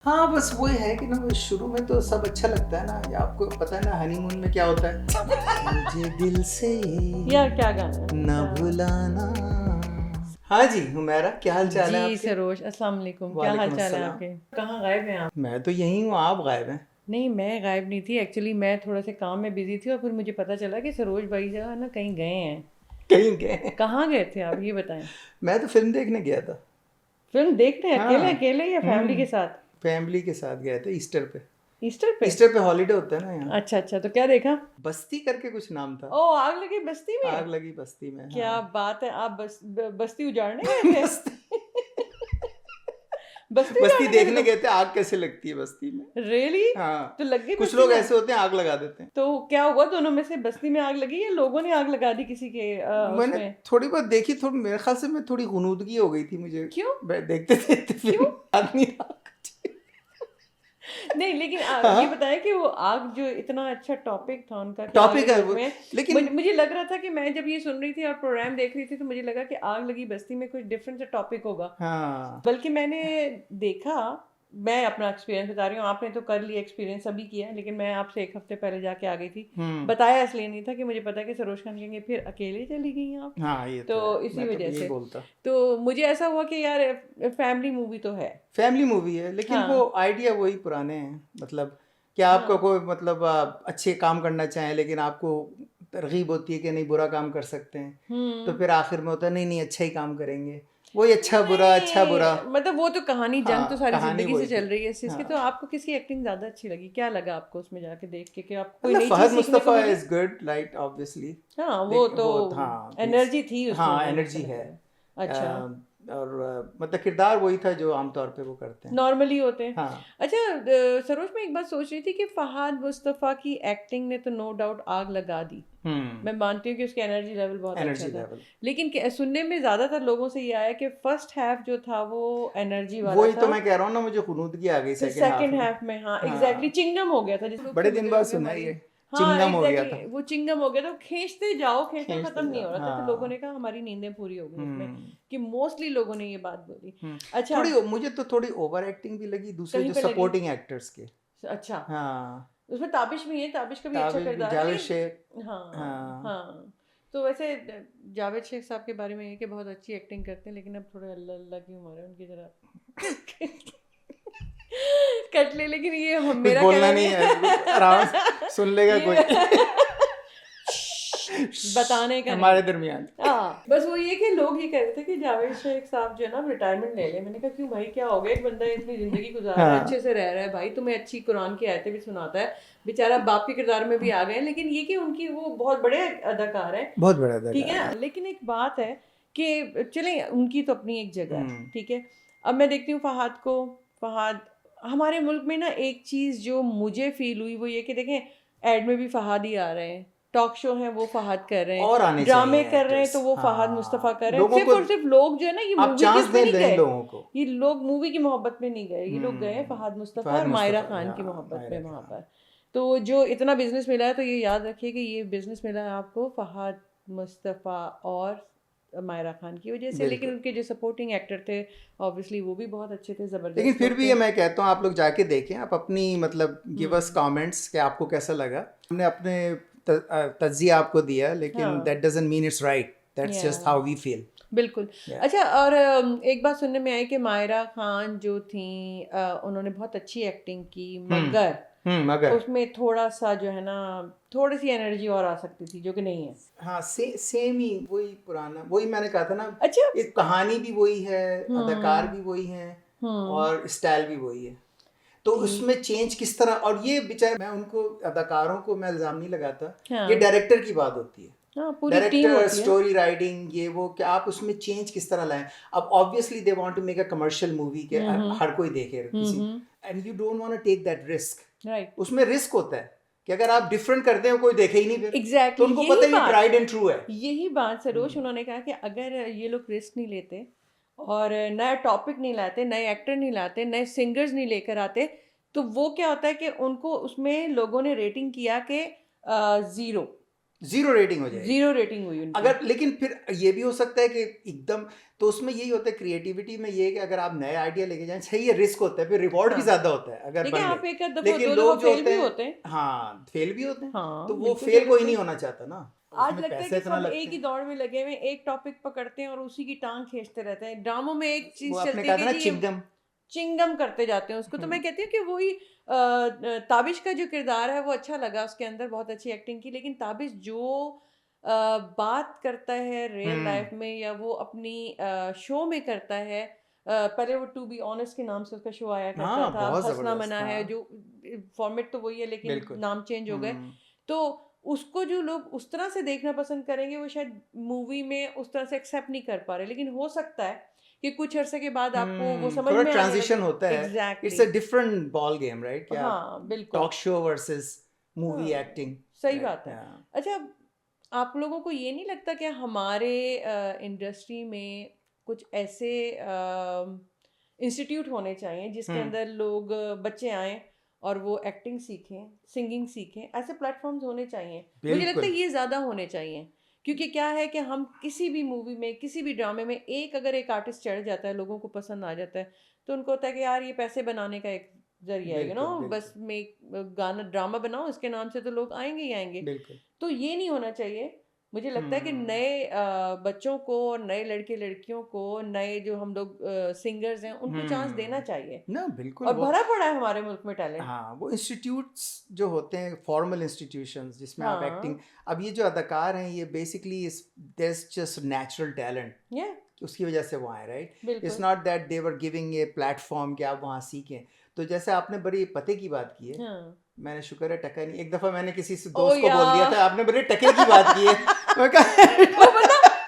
हाँ, बस वो है कि ना वो शुरू में तो सब अच्छा लगता है ना, ये आपको पता है ना हनीमून में क्या होता है? मुझे दिल से यार क्या गाना है न भुलाना। हाँ जी, हुमैरा क्या हाल चाल है जी आपके? सरोज अस्सलाम वालेकुम, क्या हाल वालेकुम चाल है अस्सलाम। आपके? कहाँ गायब हैं आप? मैं तो यही हूँ, आप गायब हैं। नहीं, मैं गायब नहीं थी एक्चुअली। मैं थोड़ा से काम में बिजी थी और फिर मुझे पता चला कि सरोज भाई जो है ना कहीं गए हैं। कहीं गए? कहाँ गए थे आप, ये बताएं। मैं तो फिल्म देखने गया था। फिल्म देखने अकेले हाँ। अकेले या फैमिली के साथ? फैमिली के साथ गए थे ईस्टर पे। ईस्टर पे? ईस्टर पे हॉलीडे होता है ना यहाँ। अच्छा अच्छा, तो क्या देखा? बस्ती करके कुछ नाम था। ओ, आग लगी बस्ती में। आग लगी बस्ती में, हाँ। क्या बात है, आप बस्ती उजाड़ने गए थे? बस्ती बस्ती बस्ती उजाड़ने गए थे देखने तुम? गए थे, आग कैसे लगती है बस्ती में। रियली? हाँ, तो लग गई कुछ बस्ती लोग में? ऐसे होते हैं आग लगा देते हैं। तो क्या हुआ, दोनों में से बस्ती में आग लगी या लोगों ने आग लगा दी किसी के मैंने उसमें? थोड़ी बहुत देखी, थोड़ी मेरे ख्याल से मैं थोड़ी गुनूदगी हो गई थी मुझे। क्यों? मैं देखते देखते क्यों? फिल्म याद नहीं रहा कुछ। नहीं लेकिन ये हाँ, बताया कि वो आग जो इतना अच्छा टॉपिक था उनका कि आग टॉपिक लगी है वो, उसमें। लेकिन मुझे लग रहा था कि मैं जब ये सुन रही थी और प्रोग्राम देख रही थी तो मुझे लगा कि आग लगी बस्ती में कुछ डिफरेंट सा टॉपिक होगा। हाँ। बल्कि मैंने देखा, मैं अपना एक्सपीरियंस बता रही हूँ, आपने तो कर लिया एक्सपीरियंस अभी किया, लेकिन मैं आपसे एक हफ्ते पहले जाके आ गई थी। हम्म। बताया इसलिए नहीं था कि मुझे पता है कि सरोज खान कहेंगे फिर अकेले चली गई हैं आप, हाँ, ये तो तो है, इसी मैं तो वजह यही से। बोलता। तो मुझे ऐसा हुआ कि यार फैमिली मूवी तो है। फैमिली मूवी है, लेकिन वो हाँ आइडिया वही पुराने हैं, मतलब कि आपका हाँ। कोई मतलब अच्छे काम करना चाहें, लेकिन आपको तरगीब होती है कि नहीं बुरा काम कर सकते हैं, तो हम्म। फिर आखिर में होता है नहीं नहीं अच्छा ही काम करेंगे। वही अच्छा बुरा अच्छा बुरा। नहीं मतलब वो तो कहानी, जंग तो हाँ, सारी कहानी जिंदगी से वही चल थी। रही है इस चीज की। तो हाँ, आपको किसकी एक्टिंग ज्यादा अच्छी लगी, क्या लगा आपको उसमें जाके देख के कि आपको कोई मतलब नई फहद चीज सीखने को मुस्तफ़ा मिली? Is good like obviously. हाँ वो लेकिन तो वो हाँ एनर्जी थी उसमें, हाँ, मैंने ऐसा एनर्जी लगा है। है। अच्छा। और मतलब किरदार वही था जो आमतौर पे वो करते हैं। नॉर्मली होते हैं। हाँ। अच्छा, सरोज मैं एक बात सोच रही थी कि फहाद मुस्तफा की एक्टिंग ने तो नो डाउट आग लगा दी। मैं मानती हूँ कि उसकी एनर्जी लेवल बहुत अच्छा एनर्जी था। लेवल। लेकिन सुनने में ज्यादातर लोगों से ये आया कि फर्स्ट हाफ जो था वो एनर्जी वाला वही तो था। मैं कह रहा हूँ ना, मुझे खुनूदगी आ गई फिर सेकंड हाफ सेकंड में। हाफ में, हाँ एग्जैक्टली हाँ, चिंगम हो गया था, जिस लोग से बड़े दिन गुजरे बाद होंगे सुना है हमारी। ये। हाँ चिंगम हो गया था। एग्जैक्टली, वो चिंगम हो गया था, खींचते जाओ खींचना खींचते खत्म नहीं जाओ, हो रहा था, फिर लोगों हाँ। ने कहा हमारी नींदें पूरी हो गई उसमें। हम्म। कि मोस्टली लोगों ने ये बात बोली। हम्म। अच्छा। थोड़ी मुझे तो थोड़ी ओवर एक्टिंग भी लगी दूसरे कहीं जो पे लगी? सपोर्टिंग एक्टर्स के। अच्छा। हाँ। उसमें ताबिश भी है, ताबिश का भी अच्छा ताबिश भी, किरदार है जावेद शेख। लेकिन हाँ हाँ। हाँ। तो वैसे जावेद शेख साहब के बारे में ये कि बहुत अच्छी एक्टिंग करते हैं, लेकिन अब थोड़े अल्लाह अल्लाह की उम्र है उनकी जरा कट ले, लेकिन ये कुछ मेरा बोलना कहना नहीं नहीं है, कुछ आराम से सुन लेगा कोई। ये बताने का नहीं। हमारे दरमियान। हाँ बस वो ये कि लोग ये कह रहे थे कि जावेद शेख साहब जो है ना रिटायरमेंट ले ले। मैंने कहा क्यों भाई, क्या हो गया, एक बंदा इतनी जिंदगी गुजार रहा है, अच्छे हाँ, से रह रहा है भाई, तुम्हें अच्छी कुरान की आयतें भी सुनाता है, बेचारा बाप के किरदार में भी आ गए हैं, लेकिन ये कि उनकी वो बहुत बड़े अदाकार है। बहुत बड़ा ठीक है अदाकार ना, है। लेकिन एक बात है कि चलें उनकी तो अपनी एक जगह है, हम्म। ठीक है। अब मैं देखती हूँ फहाद को। फहाद, हमारे मुल्क में ना एक चीज़ जो मुझे फील हुई वो ये कि देखें, एड में भी फहाद ही आ रहे हैं, टॉक शो हैं वो फहाद कर रहे हैं, और आने ड्रामे चाहिए कर रहे हैं एक्टर्स, तो वो फहाद मुस्तफ़ा हाँ, कर रहे हैं। लोगों सिर्फ को और सिर्फ लोग जो है ना ये आप मूवी के चांस उसमें दें नहीं दें गए, लोगों को। ये लोग मूवी की मोहब्बत में नहीं गए, ये लोग गए फहाद मुस्तफ़ा फहद और मायरा मुस्तफ़ा खान या की मोहब्बत मायरा में खान, वहाँ हाँ। पर। तो जो इतना बिजनेस मिला है तो ये याद रखिए कि ये बिजनेस मिला है आपको फहाद मुस्तफ़ा और मायरा खान की वजह से। लेकिन बिल्कुल। उनके जो सपोर्टिंग एक्टर थे ऑब्वियसली वो भी बहुत अच्छे थे, लेकिन ज़बरदस्त फिर लोग भी थे। ये मैं कहता हूँ आप लोग जाके देखें, आप अपनी मतलब गिव अस हम्म। कमेंट्स कि आपको कैसा लगा। हमने अपने तज्जिया आपको दिया, लेकिन हाँ that doesn't mean it's right, that's या जस्ट हाउ वी फील। बिल्कुल। या अच्छा, और एक बात सुनने में आई कि मायरा खान जो थी उन्होंने बहुत अच्छी एक्टिंग की, मगर मगर उसमें थोड़ा सा जो है ना, थोड़ी सी एनर्जी और आ सकती थी जो कि नहीं है। हाँ, सेम ही वही पुराना, वही मैंने कहा था ना। अच्छा। ये कहानी भी वही है, अदाकार हम्म भी वही हैं, हम्म। और स्टाइल भी वही है। तो ठीक। उसमें चेंज किस तरह, और ये बेचारे, मैं उनको अदाकारों को मैं इल्ज़ाम नहीं लगाता, ये हाँ डायरेक्टर की बात होती है। हाँ, पूरी टीम डायरेक्टर, होती है। स्टोरी राइटिंग, ये वो कि आप उसमें चेंज किस तरह लाएं। अब obviously they want to make a commercial movie के हम्म हर कोई देखे किसी, hmm. And you don't want to take that risk. Right. उसमें रिस्क होता है कि अगर आप डिफरेंट करते हो कोई देखे ही नहीं फिर। तो एग्जैक्टली उनको यही पता है ये बात, ट्राइड एंड ट्रू है। यही बात सरोज उन्होंने कहा कि अगर ये लोग रिस्क नहीं लेते और नया टॉपिक नहीं लाते, नए एक्टर नहीं लाते, नए सिंगर्स नहीं लेकर आते, तो वो क्या होता है कि उनको उसमें लोगों ने रेटिंग किया कि ज़ीरो, 0 रेटिंग हो जाएगी, 0 रेटिंग हुई उनकी। अगर लेकिन फिर ये भी हो सकता है कि एकदम, तो उसमें यही होता है क्रिएटिविटी में, ये है कि अगर आप नए आइडिया लेके जाएं, सही है, रिस्क होता है, फिर रिवॉर्ड भी हाँ। ज्यादा होता है अगर देखिए बन आप गए। एक दफा लेकिन 2 लोग दफा जो फेल भी होते होते हैं, हैं। हाँ फेल भी होते हैं, हाँ, तो वो बिल्कुल फेल फेल कोई होते नहीं हैं। होना चाहता ना, आज उसमें लगता है पैसे कि इतना सब लगते एक ही हैं। दौड़ में लगे हुए हैं, एक टॉपिक पकड़ते हैं और उसी की टांग खींचते रहते हैं। ड्रामों में एक वो चीज आपने चलती कहा है था ना कि जी चिंगम, चिंगम करते जाते हैं उसको। तो मैं कहती हूँ कि वही ताबिश का जो किरदार है वो अच्छा लगा, उसके अंदर बहुत अच्छी एक्टिंग की, लेकिन ताबिश जो बात करता है रियल लाइफ में या वो अपनी शो में करता है, पहले वो टू बी ऑनेस्ट के नाम से उसका शो आया करता हाँ था, अब बहुत हंसना जबरदस्त, मना है, हाँ जो फॉर्मेट तो वही है लेकिन बिल्कुल, नाम चेंज हो गए। तो उसको जो लोग उस तरह से देखना पसंद करेंगे वो शायद मूवी में उस तरह से एक्सेप्ट नहीं कर पा रहे, लेकिन हो सकता है कि कुछ अरसे के बाद आपको वो समझ थोड़ा में आने लगे। ट्रांजिशन होता है, it's exactly, a different ball game, right, क्या हाँ बिल्कुल, टॉक शो वर्सेस मूवी हाँ एक्टिंग, सही राइट, बात है। अच्छा, आप लोगों को ये नहीं लगता कि हमारे इंडस्ट्री में कुछ ऐसे इंस्टीट्यूट होने चाहिए जिसके अंदर लोग बच्चे आएं और वो एक्टिंग सीखें, सिंगिंग सीखें, ऐसे प्लेटफॉर्म्स होने चाहिए। मुझे लगता है बिल्कुल, ये ज़्यादा होने चाहिए, क्योंकि क्या है कि हम किसी भी मूवी में, किसी भी ड्रामे में अगर एक आर्टिस्ट चढ़ जाता है, लोगों को पसंद आ जाता है, तो उनको होता है कि यार ये पैसे बनाने का एक जरिया है, बिल्कुल, बस बिल्कुल, में गाना ड्रामा बनाओ, इसके नाम से तो लोग आएंगे ही आएंगे। बिल्कुल, तो ये नहीं होना चाहिए। मुझे लगता है कि नए बच्चों को, नए लड़के लड़कियों को, नए जो हम लोग सिंगर्स हैं उनको चांस देना चाहिए, ना बिल्कुल, और वो भरा पड़ा है हमारे मुल्क में टैलेंट। हाँ वो इंस्टीट्यूट्स जो होते हैं, फॉर्मल इंस्टीट्यूशंस जिसमें आप एक्टिंग, हाँ, अब ये जो अदाकार हैं ये basically they're just natural talent, ये उसकी वजह से वो आए, राइट, इट्स बिल्कुल, not that they were giving a platform कि आप वहाँ सीखें। तो जैसे आपने बड़ी पते की बात की है, हाँ, मैंने शुक्र है टका नहीं, एक दफ़ा मैंने किसी से ओ दोस्त को बोल दिया यार था आपने बड़े टके की बात की है, मैं कहा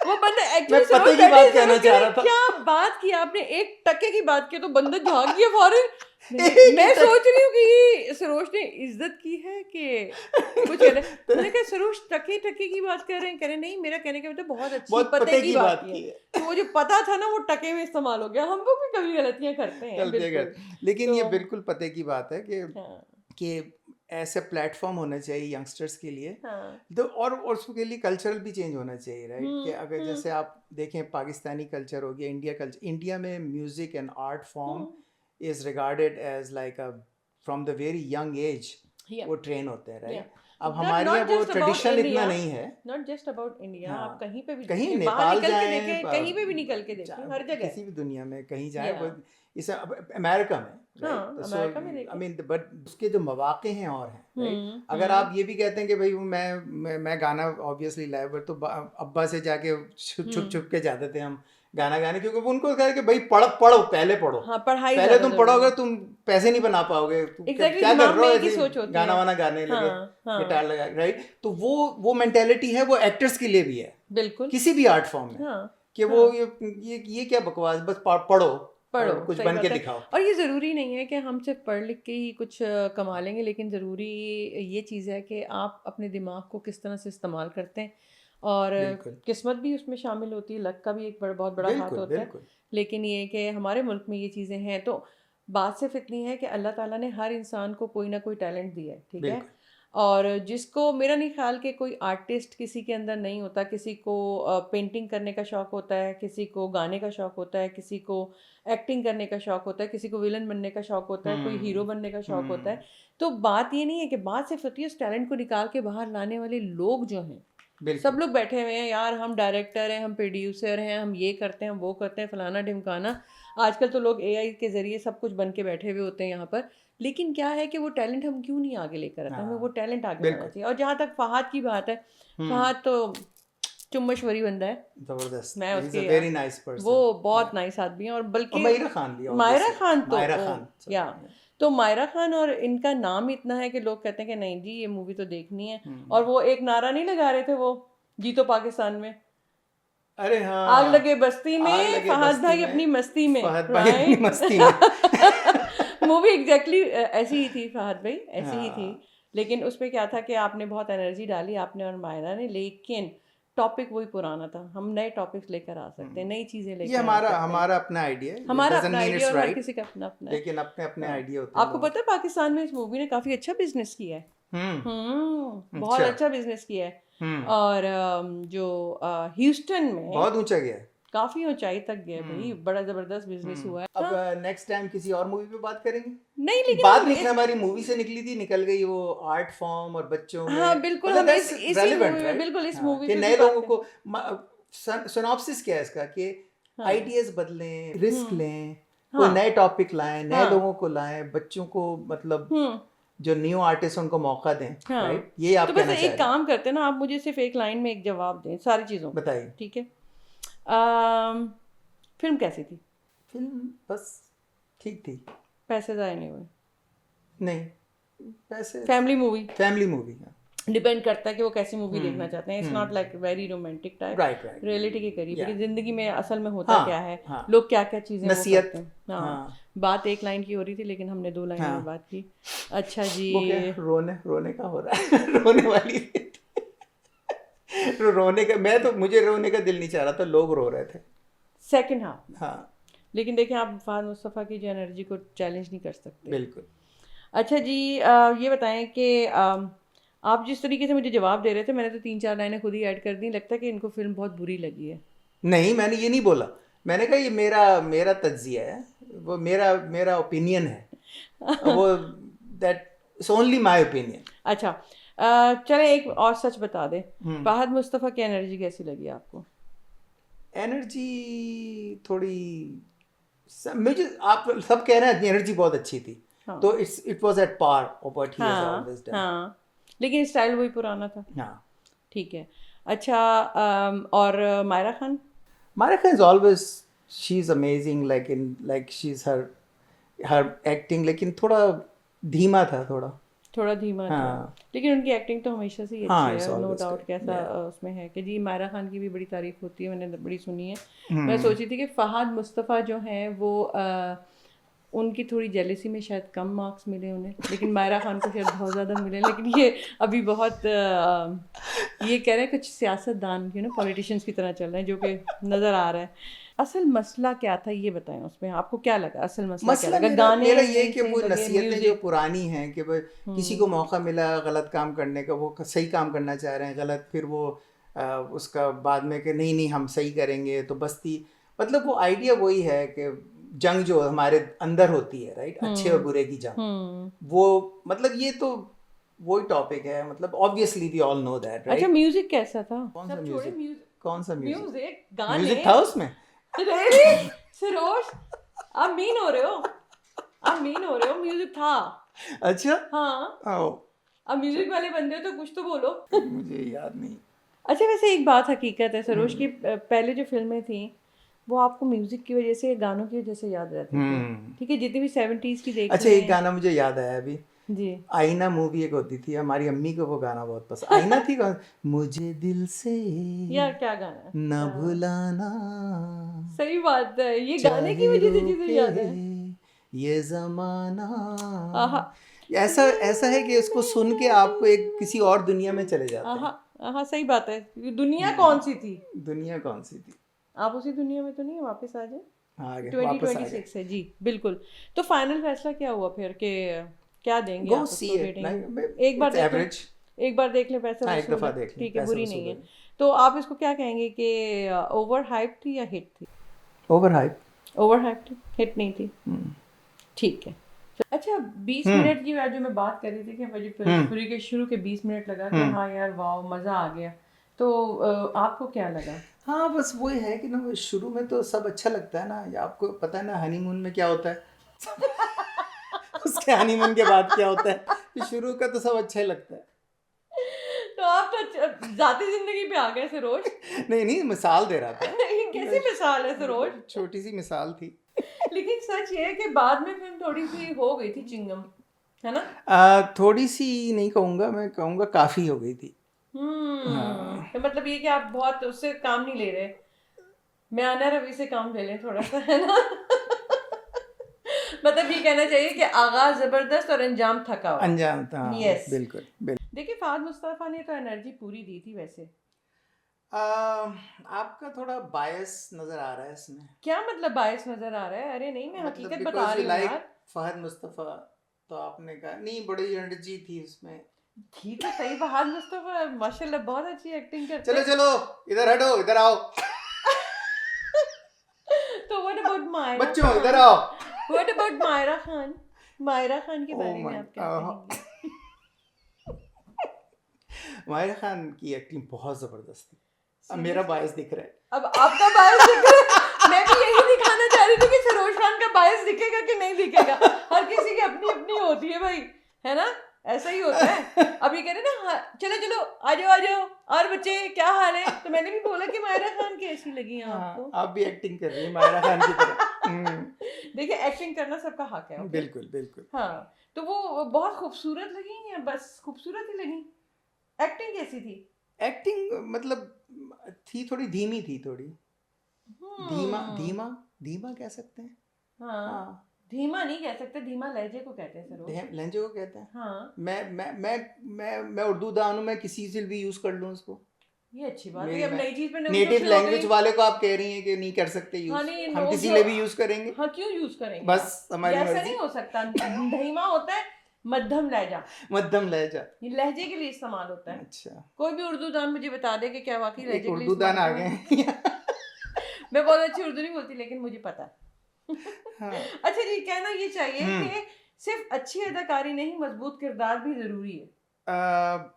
वो बंदा मैं एक्चुअली पते की बात कहना चाह रहा था, क्या बात की आपने, एक टके की बात की तो बंदा झाग गया फौरन। एक मैं ही टक- सोच रही हूँ कि ये सरोज ने इज्जत की है कि कुछ कह रहे। मैंने कहा सरोज टके टके की बात कर रहे हैं, कह रहे नहीं, मेरा कहने का मतलब बहुत अच्छी बहुत पते की बात की की है। है, तो वो जो पता था ना वो टके में इस्तेमाल हो गया। हम लोग भी कभी गलतियां करते हैं, गलतियाँ बिल्कुल। कर, लेकिन ये तो बिल्कुल पते की बात है हाँ, कि ऐसे प्लेटफॉर्म होने चाहिए यंगस्टर्स के लिए, हाँ, तो और उसके लिए कल्चरल भी चेंज होना चाहिए, राइट, कि अगर जैसे आप देखें पाकिस्तानी कल्चर हो गया, इंडिया कल्चर, इंडिया में music and art form is regarded as like a from the very young age yeah, वो ट्रेन होते हैं, yeah. राइट, अब Not हमारे यहाँ not वो just about ट्रेडिशन इतना India, नहीं है, not just about India, आप हाँ कहीं पे भी कहीं देखें, बाहर नेपाल निकल के जाएं, देखें, कहीं पे भी निकल के देखें, हर जगह। किसी भी दुनिया में कहीं जाएं, वो या इस अमेरिका में, हाँ, राइट, सो अमेरिका में आई देखें। मीन बट उसके जो मौके हैं और हैं, राइट, अगर हम्म, आप ये भी कहते हैं कि भाई मैं गाना ऑब्वियसली लाइव, तो अब्बा से जाके छुप छुप के जाते थे हम गाना गाने, क्योंकि वो उनको कहा कि भाई पढ़ो पहले पढ़ो, हाँ, पढ़ाई पहले ज्यादा तुम जरूरी पढ़ोगे है। तुम पैसे नहीं बना पाओगे, तुम एग्जैक्टली, क्या कर दिमाग रहे में हो एक ही ऐसे सोच होती गाना है। वाना गाने लगे, हाँ, गिटार लगा, राइट, तो वो मेंटेलिटी है, वो एक्टर्स के लिए भी है बिल्कुल, किसी भी आर्ट फॉर्म में, हाँ, कि वो ये क्या बकवास, बस पढ़ो पढ़ो, और कुछ सही बन के बात है। दिखाओ, और ये ज़रूरी नहीं है कि हम सिर्फ पढ़ लिख के ही कुछ कमा लेंगे, लेकिन ज़रूरी ये चीज़ है कि आप अपने दिमाग को किस तरह से इस्तेमाल करते हैं, और बिल्कुल किस्मत भी उसमें शामिल होती है, लक का भी एक बहुत बड़ा हाथ बिल्कुल होता है। बिल्कुल, लेकिन ये कि हमारे मुल्क में ये चीज़ें हैं, तो बात सिर्फ इतनी है कि अल्लाह ताला ने हर इंसान को कोई ना कोई टैलेंट दिया है, ठीक है। बिल्कुल, और जिसको, मेरा नहीं ख्याल कि कोई आर्टिस्ट किसी के अंदर नहीं होता, किसी को पेंटिंग करने का शौक़ होता है, किसी को गाने का शौक़ होता है, किसी को एक्टिंग करने का शौक़ होता है, किसी को विलन बनने का शौक़ होता है, कोई हीरो बनने का शौक़ होता है। तो बात ये नहीं है कि बात सिर्फ होती है उस टैलेंट को निकाल के बाहर लाने वाले लोग जो हैं। सब बिल्कुल, लोग बैठे हुए हैं यार, हम डायरेक्टर हैं, हम प्रोड्यूसर हैं, हम ये करते हैं, हम वो करते हैं, फलाना ढिमकाना। आजकल तो लोग एआई के ज़रिए सब कुछ बन के बैठे हुए होते हैं यहाँ पर। लेकिन क्या है कि वो टैलेंट हम क्यों नहीं आगे लेकर आते, हमें वो हाँ टैलेंट आगे लाना बिल्कुल, चाहिए। और जहाँ तक फहाद की बात है, फहाद तो चुम्मशवरी बंदा है, जबरदस्त, मैं ही इज अ उसके वेरी नाइस पर्सन, वो बहुत नाइस आदमी है। और और बल्कि मायरा खान भी, मायरा obviously, खान तो मायरा खान, या तो मायरा खान, और इनका नाम इतना है कि लोग कहते हैं कि नहीं जी ये मूवी तो देखनी है। और वो एक नारा नहीं लगा रहे थे, वो जीतो पाकिस्तान में, अरे हाँ, आग लगे बस्ती आग में, लगे फहद बस्ती भाई में, अपनी मस्ती में, फहद भाई अपनी राइट। मस्ती में, मूवी एग्जैक्टली ऐसी ही थी, फहद भाई ऐसी ही थी। हाँ लेकिन उसमें क्या था कि आपने बहुत एनर्जी डाली, आपने और मायरा ने, लेकिन टॉपिक वही पुराना था। हम नए टॉपिक्स लेकर आ सकते हैं, नई चीजें ये लेकर आ हमारा सकते हैं। हमारा अपना आइडिया है, हमारा डजंट अपना मीन आइडिया इट्स और हर राइट, किसी का अपना अपना है। लेकिन अपने अपने हाँ। आइडिया होते हैं आपको लोगों पता है पाकिस्तान में इस मूवी ने काफी अच्छा बिजनेस किया है। बहुत अच्छा। अच्छा बिजनेस किया है। हम्म और जो ह्यूस्टन में बहुत ऊंचा गया है। काफी ऊंचाई तक गया है भाई, बड़ा जबरदस्त बिजनेस हुआ है। अब नेक्स्ट टाइम किसी और मूवी पे बात करेंगे। नहीं लेकिन बात हम लिखना हमारी मूवी से निकली थी, निकल गई वो आर्ट फॉर्म और बच्चों में, हाँ बिल्कुल, मतलब हम दैट्स इसी रेलेवेंट मूवी में, राइट। बिल्कुल इस हाँ, मूवी कि पे भी नए बात लोगों करें। को सिनॉप्सिस क्या है इसका, कि हाँ आइडियाज बदलें, रिस्क लें, कोई हाँ नए टॉपिक लाएं, नए हाँ लोगों को लाएं, बच्चों को मतलब हम्म जो न्यू आर्टिस्ट उनको मौका दें, हाँ। राइट, ये तो आप बस कहना चाह एक रहे हैं। काम करते हैं ना, आप मुझे सिर्फ एक लाइन में एक जवाब दें सारी चीज़ों का, बताइए। ठीक है? फिल्म कैसी थी? फिल्म बस ठीक थी। पैसे ज़ाया नहीं हुए? नहीं, पैसे, फैमिली मूवी, फैमिली मूवी है। डिपेंड करता है कि वो कैसी मूवी देखना चाहते हैं। It's not like very romantic type, right right. Reality के करीब है या कि ज़िंदगी में असल में होता हाँ क्या है, हाँ, लोग क्या क्या चीज़ें वो नसीहत। करते हैं। हाँ, हाँ बात एक लाइन की हो रही थी लेकिन हमने 2 लाइनों में हाँ, बात की। अच्छा जी, वो क्या रोने रोने का हो रहा है रोने वाली थी। रोने का, मैं तो, मुझे रोने का दिल नहीं चाह रहा था, लोग रो रहे थे। सेकंड हाफ में। हाँ लेकिन देखिए, आप फहद मुस्तफ़ा की जो एनर्जी को चैलेंज नहीं कर सकते। बिल्कुल। अच्छा जी, ये बताएं कि आप जिस तरीके से मुझे जवाब दे रहे थे, मैंने तो 3-4 लाइनें खुद ही ऐड कर दी। लगता है कि इनको फिल्म बहुत बुरी लगी है। नहीं, मैंने ये नहीं बोला, मैंने कहा ये मेरा मेरा तज्जिया है, वो मेरा मेरा ओपिनियन है वो, that it's only my opinion. अच्छा, चलें एक और सच बता दें, फहद मुस्तफ़ा की एनर्जी कैसी लगी आपको? एनर्जी थोड़ी मुझे, आप सब कह रहे हैं एनर्जी बहुत अच्छी थी, हाँ तो it was at par of what he has हाँ ऑलवेज डन। हाँ, लेकिन स्टाइल वही पुराना था। हाँ, ठीक है। अच्छा, और Myra Khan? Mara Khan is always, she's amazing, like in, like she's her acting, लेकिन थोड़ा धीमा था थोड़ा। थोड़ा धीमा था, हाँ लेकिन उनकी एक्टिंग तो हमेशा से ही अच्छी हाँ, it's है, नो always डाउट। good, कैसा yeah। उसमें है कि जी, मायरा खान की भी बड़ी तारीफ होती है, मैंने बड़ी सुनी है। मैं हम्म सोची थी कि फहद मुस्तफ़ा जो हैं वो उनकी थोड़ी जेलेसी में शायद कम मार्क्स मिले उन्हें, लेकिन मायरा खान को शायद बहुत ज़्यादा मिले। लेकिन ये अभी बहुत ये कह रहे हैं कुछ सियासतदान पॉलिटिशियंस की तरह चल रहे हैं, जो कि नज़र आ रहा है। असल मसला क्या था ये बताएं, उसमें आपको क्या लगा? असल मसला क्या मसला लगा? मेरा गाने मेरा ये नहीं कि सही वो लगे, नसीहतें जो म्यूजिक? पुरानी हैं कि भाई किसी को मौका मिला गलत काम करने का, वो सही काम करना चाह रहे हैं, गलत, फिर वो उसका बाद में कि नहीं नहीं हम सही करेंगे, तो बस्ती, मतलब वो आइडिया वही है कि जंग जो हमारे अंदर होती है, राइट, अच्छे और बुरे की जंग, वो, मतलब ये तो वही टॉपिक है, मतलब obviously we all know that, अच्छा, राइट। म्यूजिक कैसा था? कौन सा सब छोड़े, म्यूजिक? म्यूजिक, कौन सा म्यूजिक? म्यूजिक, गाने। म्यूजिक था उसमें? रियली सरोज, आप मीन हो रहे हो? आप मीन हो रहे हो? म्यूजिक था। अच्छा, हाँ, ओ, अब म्यूजिक वाले बंदे हो तो कुछ तो बोलो। मुझे याद नहीं। अच्छा, वैसे एक बात हकीकत है सरोज की, पहले जो फिल्में थी वो आपको म्यूजिक की वजह से, गानों की वजह से याद रहती थी। ठीक है, जितनी भी 70s की देख अच्छा, एक लें। गाना मुझे याद आया अभी, जी, आईना मूवी एक होती थी, हमारी अम्मी को वो गाना बहुत पसंद, आईना थी कौन, मुझे दिल से यार क्या गाना है? न भुलाना, सही बात है, ये गाने की चाहे वजह से चीजें रोके याद है। ये जमाना। आहा, ऐसा ऐसा है कि उसको सुन के आपको एक किसी और दुनिया में चले जाते आहा, हैं। आहा, सही बात है। ये दुनिया कौन सी थी? दुनिया कौन सी थी? आप उसी दुनिया में तो नहीं है, वापस आ जाए। आगे वापस आ गए। 2026 है जी, बिल्कुल। तो फाइनल फैसला क्या हुआ फिर कि क्या देंगे गो आप सी उसको इट, रेटिंग? इट्स एक बार देख लें, एवरेज। एक बार देख लें, पैसा हाँ, एक वसूल दफा है, देख लें, ठीक है, पैसा बुरी वसूल नहीं हो है। तो आप इसको क्या कहेंगे कि ओवर हाइप थी या हिट थी? Over hype. ओवर हाइप थी, हिट नहीं थी। ठीक है। अच्छा, 20 मिनट की जो मैं बात कर रही थी कि मुझे पूरी के शुरू के 20 मिनट लगा कि हाँ यार वाह, मज़ा आ गया। तो आपको क्या लगा? हाँ, बस वही है कि ना, शुरू में तो सब अच्छा लगता है ना, ये आपको पता है ना हनीमून में क्या होता है उसके हनीमून के बाद क्या होता है, कि शुरू का तो सब अच्छा ही लगता है। तो आप तो जाती जिंदगी पे आ गए सरोज। नहीं नहीं, मिसाल दे रहा था। ये कैसी मिसाल है सरोज? छोटी सी मिसाल थी। लेकिन सच ये है कि बाद में फिल्म थोड़ी सी हो गई थी चिंगम, है ना? थोड़ी सी नहीं कहूँगा, मैं कहूँगा काफ़ी हो गई थी। तो मतलब ये कि आप बहुत उससे काम नहीं ले रहे, मैं आना रवि से काम ले लें थोड़ा सा, है ना? मतलब ये कहना चाहिए कि आगाज जबरदस्त और अंजाम थका हुआ। अंजाम था, हाँ, यस, बिल्कुल बिल्कुल। देखिए फहद मुस्तफ़ा ने तो एनर्जी पूरी दी थी वैसे। आपका थोड़ा बायस नज़र आ रहा है इसमें। क्या मतलब बायस नजर आ रहा है? अरे नहीं, मैं मतलब हकीकत बता बिकॉज रही यू हूँ लाइक यार। फहद मुस्तफ़ा, तो आपने कहा नहीं, बड़ी एनर्जी थी उसमें। थी तो सही फहाद मुस्तफा, माशाल्लाह बहुत अच्छी एक्टिंग करते चलो हैं। चलो इधर हटो, इधर आओ तो व्हाट अबाउट मायरा बच्चों इधर खान? आओ। What about Myra Khan? मायरा खान के ओ बारे में माय, आप क्या कहेंगे? माहिरा खान की एक्टिंग बहुत जबरदस्त थी। अब मेरा सीरियसली? बायस दिख रहा है। अब आपका बायस दिख रहा है। मैं भी यही दिखाना चाह रही थी कि सरोज खान का बायस दिखेगा कि नहीं दिखेगा। हर किसी की अपनी अपनी होती है भाई, है ना? ऐसा ही होता है। अभी कह रहे ना हाँ, चलो चलो आ जाओ और बच्चे क्या हाल है, तो मैंने भी बोला कि मायरा खान कैसी लगी हाँ, आपको? आप भी एक्टिंग कर रही हैं माहिरा खान की तरह। देखिए एक्टिंग करना सबका हक है, ओके? बिल्कुल बिल्कुल। हाँ, तो वो बहुत खूबसूरत लगी या बस खूबसूरत ही लगी? एक्टिंग कैसी थी? एक्टिंग मतलब थी थोड़ी धीमी थी, थोड़ी धीमा हम्म। धीमा धीमा कह सकते हैं। हाँ, हाँ, धीमा नहीं कह सकते, धीमा लहजे को कहते हैं सरोज। लहजे को कहते हैं। हाँ, मैं उर्दू दान हूँ, मैं किसी से भी यूज कर लूँ उसको। ये अच्छी बात है। मेरी अब मैं नई चीज पे नई नेटिव खुशी हो लैंग्वेज गई। वाले को आप कह रही हैं कि नहीं कर सकते हाँ यूज, नहीं, हम लोग किसी जो लिए भी यूज करेंगे। हाँ क्यों यूज करेंगे बस आप? ये हमारी ऐसा मर्जी। नहीं हो सकता। धीमा होता है मध्यम लहजा, मध्यम लहजा। ये लहजे के लिए इस्तेमाल होता है। अच्छा, कोई भी उर्दू दान मुझे बता दे कि क्या वाकई एक लहजे के लिए उर्दू दान इस्तेमाल आ होता गए है। हैं। मैं बहुत अच्छी उर्दू नहीं बोलती लेकिन मुझे पता है। हाँ। अच्छा जी, कहना ये चाहिए हम्म। कि सिर्फ अच्छी अदाकारी नहीं, मजबूत किरदार भी जरूरी है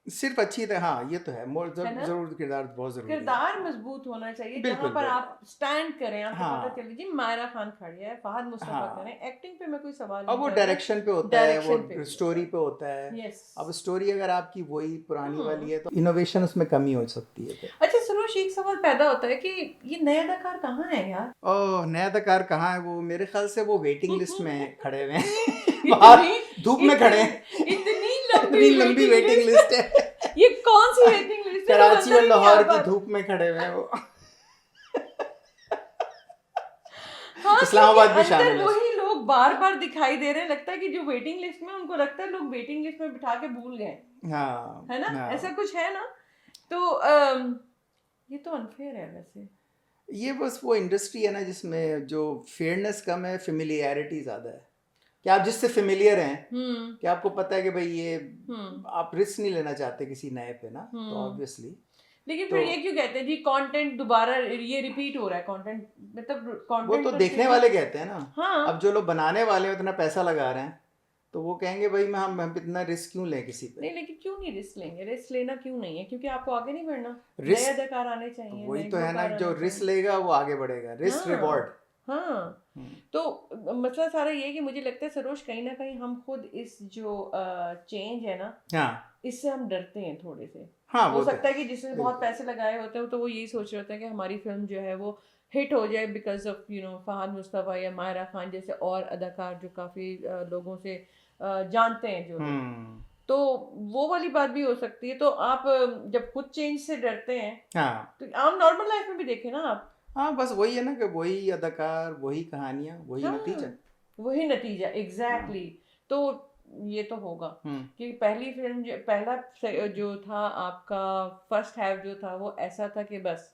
सिर्फ अच्छी तरह, हाँ ये तो है, है ना? जरूर किरदार बहुत जरूरी है। किरदार मजबूत होना चाहिए, जहां बिल्कुल पर बिल्कुल। आप स्टैंड करें, आपको पता हाँ चले जी मायरा खान खड़ी है, फहद मुस्तफा हाँ, करें। एक्टिंग पे मैं कोई सवाल अब नहीं वो कर रही, डायरेक्शन पे होता है, डायरेक्शन पे वो भी स्टोरी होता पे होता है। है। यस। अब स्टोरी अगर आपकी वही पुरानी वाली हम्म। है तो इनोवेशन उसमें कमी हो सकती है। अच्छा सरोज, एक सवाल पैदा होता है कि ये नया अदाकार कहाँ है यार? ओह, नया अदाकार कहाँ है? वो मेरे ख्याल से वो वेटिंग लिस्ट में खड़े हुए हैं। बाहर इतनी धूप में खड़े हैं। इतनी लंबी इतनी लंबी वेटिंग लिस्ट है। ये कौन सी वेटिंग लिस्ट है? कराची और अंदर ही नहीं आ लाहौर की पा रहे। धूप में खड़े हुए हैं वो। हाँ, इस्लामाबाद भी क्योंकि शामिल अंदर है। वही लोग बार बार दिखाई दे रहे हैं। लगता है कि जो वेटिंग लिस्ट में, उनको लगता है लोग वेटिंग लिस्ट में बिठा के भूल गए, हाँ है ना? हाँ। ऐसा कुछ है ना? तो ये तो अनफेयर है वैसे। ये बस वो इंडस्ट्री है ना जिसमें जो फेयरनेस कम है, फेमिलियरिटी ज़्यादा है। कि आप जिससे फेमिलियर हैं, कि आपको पता है कि भाई ये आप रिस्क नहीं लेना चाहते किसी नए पे ना, तो ऑब्वियसली। लेकिन तो फिर ये क्यों कहते हैं जी कंटेंट दोबारा ये रिपीट हो रहा है? कंटेंट मतलब वो कंटेंट तो पर देखने से वाले कहते हैं ना। हाँ। अब जो लोग बनाने वाले हैं उतना पैसा लगा रहे हैं, तो वो कहेंगे भाई हम इतना रिस्क क्यों लें किसी पे। नहीं, लेकिन क्यों नहीं रिस्क लेंगे? रिस्क लेना क्यों नहीं है? क्योंकि आपको आगे नहीं बढ़ना। नए रिस्क अदाकार आने चाहिए, वही नए तो है ना, गुलकार जो आने रिस्क चाहिए। लेगा वो आगे बढ़ेगा, रिस्क रिवॉर्ड। हाँ, तो मसला सारा ये है कि मुझे लगता है सरोज, कहीं ना कहीं हम खुद इस जो चेंज है ना, हाँ इससे हम डरते हैं थोड़े से। हाँ, हो वो तो सकता है कि जिसने बहुत बिल्कुल। पैसे लगाए होते हैं तो वो यही सोच रहे होते हैं कि हमारी फिल्म जो है वो हिट हो जाए बिकॉज ऑफ फहद मुस्तफा या मायरा खान जैसे और अदाकार जो काफ़ी लोगों से जानते हैं जो लोग। तो वो वाली बात भी हो सकती है। तो आप जब खुद चेंज से डरते हैं, हाँ तो आप नॉर्मल लाइफ में भी देखें ना आप। हाँ, बस वही है ना कि वही अदाकार, वही कहानियाँ, वही हाँ, नतीजा। वही नतीजा, हाँ। एग्जैक्टली। तो ये तो होगा हम्म। कि पहली फिल्म पहला जो था आपका, फर्स्ट हाफ जो था वो ऐसा था कि बस,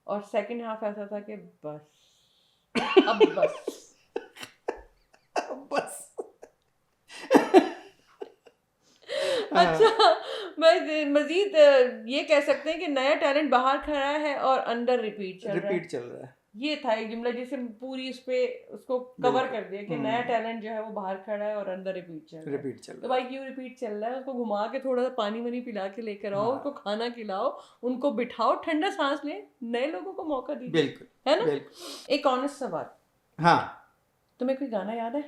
और सेकंड हाफ ऐसा था कि बस अब बस। बस। अच्छा, मजीद ये कह सकते हैं कि नया टैलेंट बाहर खड़ा है और अंदर रिपीट चल रहा है। रिपीट चल रहा है। ये था एक जुमला जिसे पूरी उस पे उसको कवर बिल्कुल। कर दिया कि नया टैलेंट जो है वो बाहर खड़ा है और अंदर रिपीट चल रहा है। रिपीट चल तो रहा भाई क्यों रिपीट चल रहा है? उसको घुमा के थोड़ा सा पानी वानी पिला के लेकर आओ, उसको खाना खिलाओ, उनको बिठाओ, ठंडा सांस ले, नए लोगों को मौका है। दीजिए, बिल्कुल है ना? बिल्कुल। एक ऑनेस्ट सवाल, हाँ। तुम्हें कोई गाना याद है?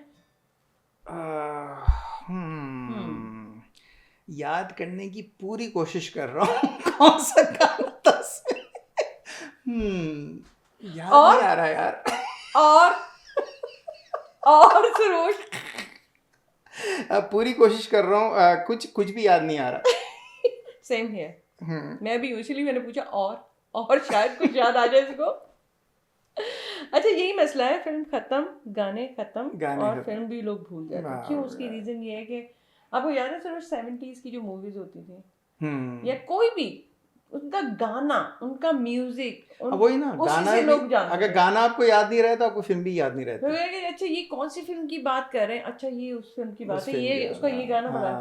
याद करने की पूरी कोशिश कर रहा हूँ। कौन सा गाना था उसमें? याद नहीं आ रहा यार। और सरोज, पूरी कोशिश कर रहा हूँ, कुछ भी याद नहीं आ रहा। सेम हियर, मैं भी हूँ, इसीलिए मैंने पूछा और शायद कुछ याद आ जाए इसको। अच्छा, यही मसला है, फिल्म खत्म, गाने खत्म, और फिल्म भी लोग भूल जाते हैं। क्यों? उसकी रीजन ये है कि आपको याद है सर 70s की जो मूवीज होती थी या कोई भी, उनका गाना, उनका म्यूजिक, वही ना, गाना से भी लोग जानते अगर गाना आपको याद नहीं रहता, आपको फिल्म भी याद नहीं रहती। अच्छा ये कौन सी फिल्म की बात कर रहे हैं, अच्छा ये उस फिल्म की बात उस है, फिल्म ये की उसका ये गाना बड़ा,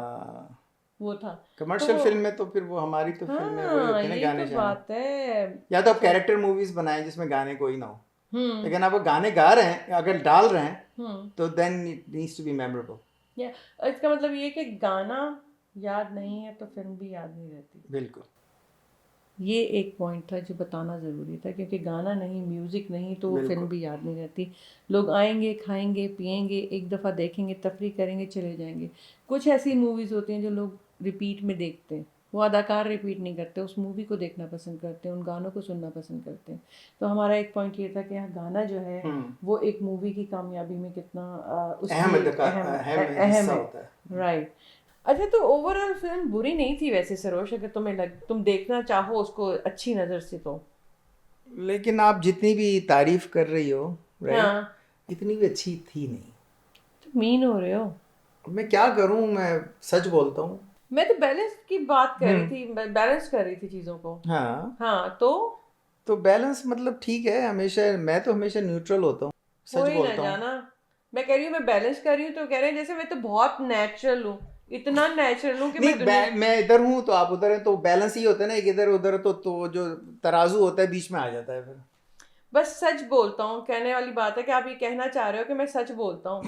वो था। कमर्शियल तो फिल्म में तो फिर वो हमारी तो फिल्म में वही हाँ, होते हैं ना यही गाने तो शाने, बात है। या तो आप कैरेक्टर मूवीज बनाएं जिसमें गाने कोई ना हो, हम्म लेकिन आप वो गाने गा रहे हैं अगर डाल रहे हैं हम्म तो then it needs to be memorable. या इसका मतलब ये कि गाना याद नहीं है तो फिल्म भी याद नहीं रहती। बिल्कुल। ये एक पॉइंट था जो बताना ज़रूरी था, क्योंकि गाना नहीं, म्यूज़िक नहीं तो वो फिल्म बिल्कुल। भी याद नहीं रहती। लोग आएंगे, खाएंगे, पिएंगे, एक दफ़ा देखेंगे, तफरीह करेंगे, चले जाएंगे। कुछ ऐसी मूवीज़ होती हैं जो लोग रिपीट में देखते हैं, वो अदाकार रिपीट नहीं करते, उस मूवी को देखना पसंद करते हैं, उन गानों को सुनना पसंद करते हैं। तो हमारा एक पॉइंट ये था कि हाँ, गाना जो है वो एक मूवी की कामयाबी में कितना अहम उसकी अहम अहम हिस्सा है। होता है। राइट। अच्छा, तो ओवरऑल फिल्म बुरी नहीं थी वैसे सरोज, अगर तुम देखना चाहो उसको अच्छी नज़र से तो। लेकिन आप जितनी भी तारीफ कर रही हो, राइट, हाँ, इतनी भी अच्छी थी नहीं। तो मीन हो रहे हो। मैं क्या करूं, मैं सच बोलता हूँ। मैं तो बैलेंस की बात कर रही हम्म। थी, बैलेंस कर रही थी चीज़ों को। हाँ, हाँ, तो बैलेंस मतलब ठीक है, हमेशा मैं तो हमेशा न्यूट्रल होता हूँ, हो सच ही ना बोलता हूँ। जाना। मैं कह रही हूँ मैं बैलेंस कर रही हूँ, तो कह रहे हैं जैसे मैं तो बहुत नेचुरल हूँ, इतना नेचुरल हूँ कि नहीं, मैं दुनिया। मैं इधर हूँ तो आप उधर हैं, तो बैलेंस ही होता है ना, एक इधर उधर, तो जो तराजू होता है बीच में आ जाता है फिर। बस सच बोलता हूँ, कहने वाली बात है कि आप ये कहना चाह रहे हो कि मैं सच बोलता हूँ,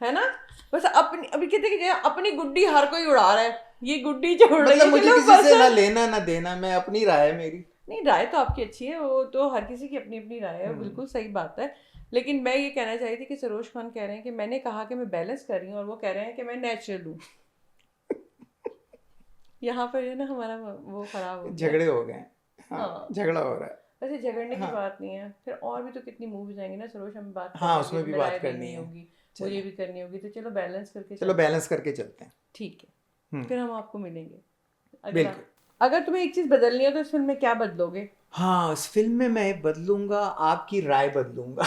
है ना। बस अपनी, अभी कहते हैं कि अपनी गुड्डी हर कोई उड़ा रहा है, ये गुड्डी जो उड़ रही मतलब है, मुझे चलो किसी से ना पर्सन। लेना ना देना, मैं अपनी राय है मेरी। नहीं, राय तो आपकी अच्छी है, वो तो हर किसी की अपनी अपनी राय है, हम्म। बिल्कुल सही बात है। लेकिन मैं ये कहना चाह रही थी कि सरोज खान कह रहे हैं कि मैंने कहा कि मैं बैलेंस कर रही हूँ, और वो कह रहे हैं कि मैं नेचुरल हूँ। यहाँ पर जो ना हमारा वो खराब हो गया। झगड़े हो गए। हाँ, हाँ, झगड़ा हो रहा वैसे झगड़ने है। की हाँ। बात नहीं है, फिर और भी तो कितनी मूवीज आएंगी ना सरोज, हम बात कर हाँ, लेंगे, उसमें भी तुम्हें बात राय करनी देनी है। होगी, मुझे चलो। भी करनी होगी, तो चलो बैलेंस करके चलो चलते हैं। बैलेंस करके चलते हैं। ठीक है, हम्म। फिर हम आपको मिलेंगे अगला। बिल्कुल। अगर तुम्हें एक चीज़ बदलनी हो तो इस फिल्म में क्या बदलोगे? हाँ, उस फिल्म में मैं बदलूंगा, आपकी राय बदलूंगा।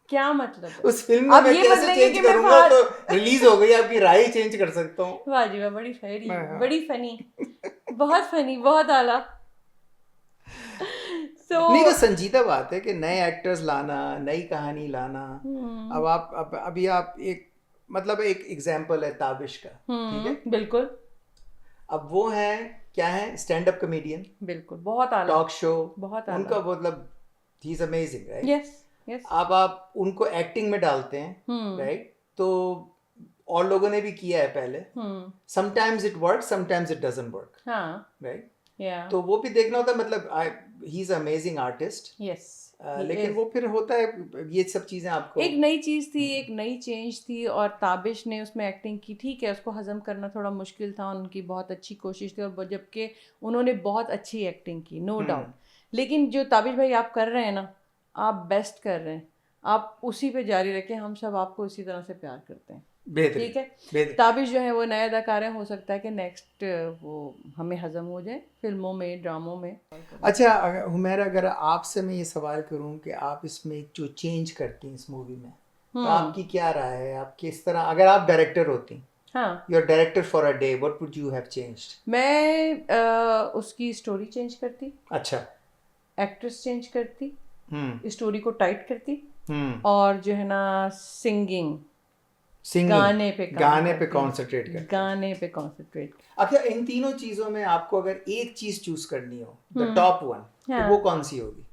क्या मतलब है? उस फिल्म में आप मैं ये कैसे बदलेंगे चेंज कि मैं करूंगा, तो रिलीज हो गई, आपकी राय ही चेंज कर सकता हूँ वाह जी वाह, बड़ी फनी, मैं। हाँ। बड़ी फनी, बहुत फनी, बहुत आला। सो नहीं, तो संजीदा बात है कि नए एक्टर्स लाना, नई कहानी लाना। अब आप अभी आप एक, मतलब एक एग्जाम्पल है ताबिश का, ठीक है। बिल्कुल अब वो है, क्या है, स्टैंड अप कॉमेडियन, बिल्कुल, बहुत आला, टॉक शो, बहुत आला। उनका मतलब he is amazing, right. Yes, yes. अब आप उनको एक्टिंग में डालते हैं, राइट, तो और लोगों ने भी किया है पहले। Sometimes it work, sometimes it doesn't work, हाँ, राइट। या, तो वो भी देखना होता है, मतलब he is amazing artist. Yes, लेकिन वो फिर होता है, ये सब चीज़ें आपको। एक नई चीज़ थी, एक नई चेंज थी, और ताबिश ने उसमें एक्टिंग की, ठीक है, उसको हजम करना थोड़ा मुश्किल था, उनकी बहुत अच्छी कोशिश थी, और जबकि उन्होंने बहुत अच्छी एक्टिंग की, नो डाउट। लेकिन जो ताबिश भाई आप कर रहे हैं ना, आप बेस्ट कर रहे हैं, आप उसी पे जारी रखें, हम सब आपको इसी तरह से प्यार करते हैं। बेहतरीन, ठीक है। बेहतरीन। ताबिश जो है वो नया अदाकार है, हो सकता है कि नेक्स्ट वो हमें हजम हो जाए फिल्मों में, ड्रामों में। अच्छा, हुमैरा, अगर आपसे मैं ये सवाल करूं कि आप इसमें जो चेंज करती हैं इस मूवी में, तो आपकी क्या राय है, आप किस तरह, अगर आप डायरेक्टर होती, हाँ, you are director for a day, what would you have changed? मैं उसकी स्टोरी चेंज करती, अच्छा। एक्ट्रेस चेंज करती, हम्म। स्टोरी को टाइट करती, हम्म। और जो है ना सिंगिंग, सिंगिंग, गाने पे काम गाने पे करती, कॉन्सेंट्रेट करते हैं। गाने पे कॉन्सेंट्रेट। अच्छा, इन तीनों चीज़ों में आपको अगर एक चीज़ चूज करनी हो, द टॉप वन, तो हाँ, वो कौन सी होगी?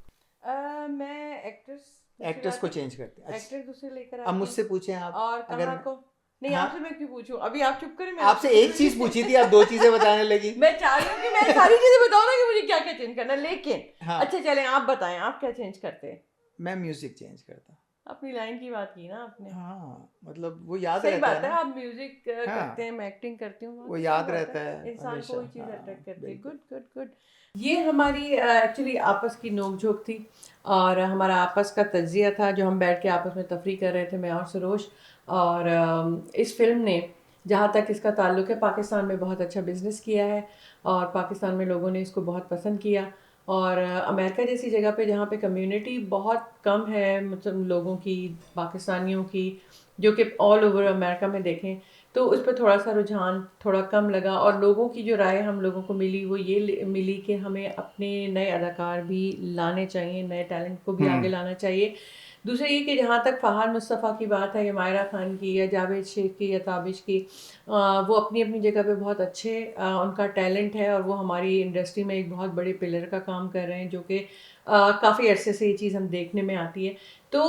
मैं एक्ट्रेस एक्ट्रेस को चेंज करते हैं। अच्छा, एक्ट्रेस दूसरे लेकर अब आती, मुझसे पूछें आप। और अगर कहाँ को। नहीं, हाँ, आपसे मैं क्यों पूछूं, अभी आप चुप करें, मैं आपसे एक चीज पूछी थी, आप दो चीजें बताने लगी। मैं चाह रही हूँ कि मैं सारी चीजें बताऊँ ना कि मुझे क्या क्या चेंज करना है, लेकिन हाँ, अच्छा चलें, आप बताएं आप क्या चेंज करते हैं। मैं म्यूजिक चेंज करता। अपनी लाइन की बात की ना आपने, हाँ, मतलब वो याद सही रहता है बात है, ना। आप म्यूजिक करते हैं, हाँ, मैं एक्टिंग करती हूँ, वो तो सही याद बात रहता है, है इंसान को हमेशा। वही चीज़ हाँ, अट्रैक्ट करती है। बिल्कुल। Good good good. ये हमारी एक्चुअली आपस की नोकझोंक थी, और हमारा आपस का तज्जिया था, जो हम बैठ के आपस में तफरी कर रहे थे, मैं और सरोज। और इस फिल्म ने, जहाँ तक इसका ताल्लुक है, पाकिस्तान में बहुत अच्छा बिजनेस किया है, और पाकिस्तान में लोगों ने इसको बहुत पसंद किया। और अमेरिका जैसी जगह पे, जहाँ पे कम्युनिटी बहुत कम है, मतलब लोगों की, पाकिस्तानियों की, जो कि ऑल ओवर अमेरिका में देखें, तो उस पर थोड़ा सा रुझान थोड़ा कम लगा। और लोगों की जो राय हम लोगों को मिली, वो ये मिली कि हमें अपने नए अदाकार भी लाने चाहिए, नए टैलेंट को भी आगे लाना चाहिए, दूसरा ये कि जहाँ तक फ़रहान मुस्तफ़ा की बात है या मायरा खान की या जावेद शेख की या ताबिश की, वो अपनी अपनी जगह पे बहुत अच्छे, उनका टैलेंट है और वो हमारी इंडस्ट्री में एक बहुत बड़े पिलर का काम कर रहे हैं, जो कि काफ़ी अरसे से ये चीज़ हम देखने में आती है। तो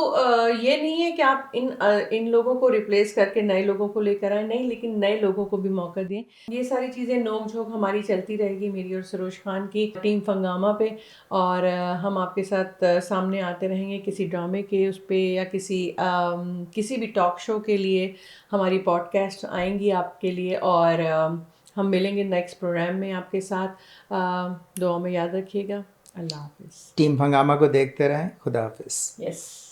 ये नहीं है कि आप इन लोगों को रिप्लेस करके नए लोगों को लेकर आए, नहीं, लेकिन नए लोगों को भी मौका दें। ये सारी चीज़ें नोक-झोंक हमारी चलती रहेगी, मेरी और सरोज खान की टीम फंगामा पे। और हम आपके साथ सामने आते रहेंगे किसी ड्रामे के उस पे या किसी भी टॉक शो के लिए हमारी पॉडकास्ट आएँगी आपके लिए, और हम मिलेंगे नेक्स्ट प्रोग्राम में आपके साथ। दुआ में याद रखिएगा। अल्लाह हाफ़िज़। टीम हंगामा को देखते रहें। खुदा हाफिज। यस।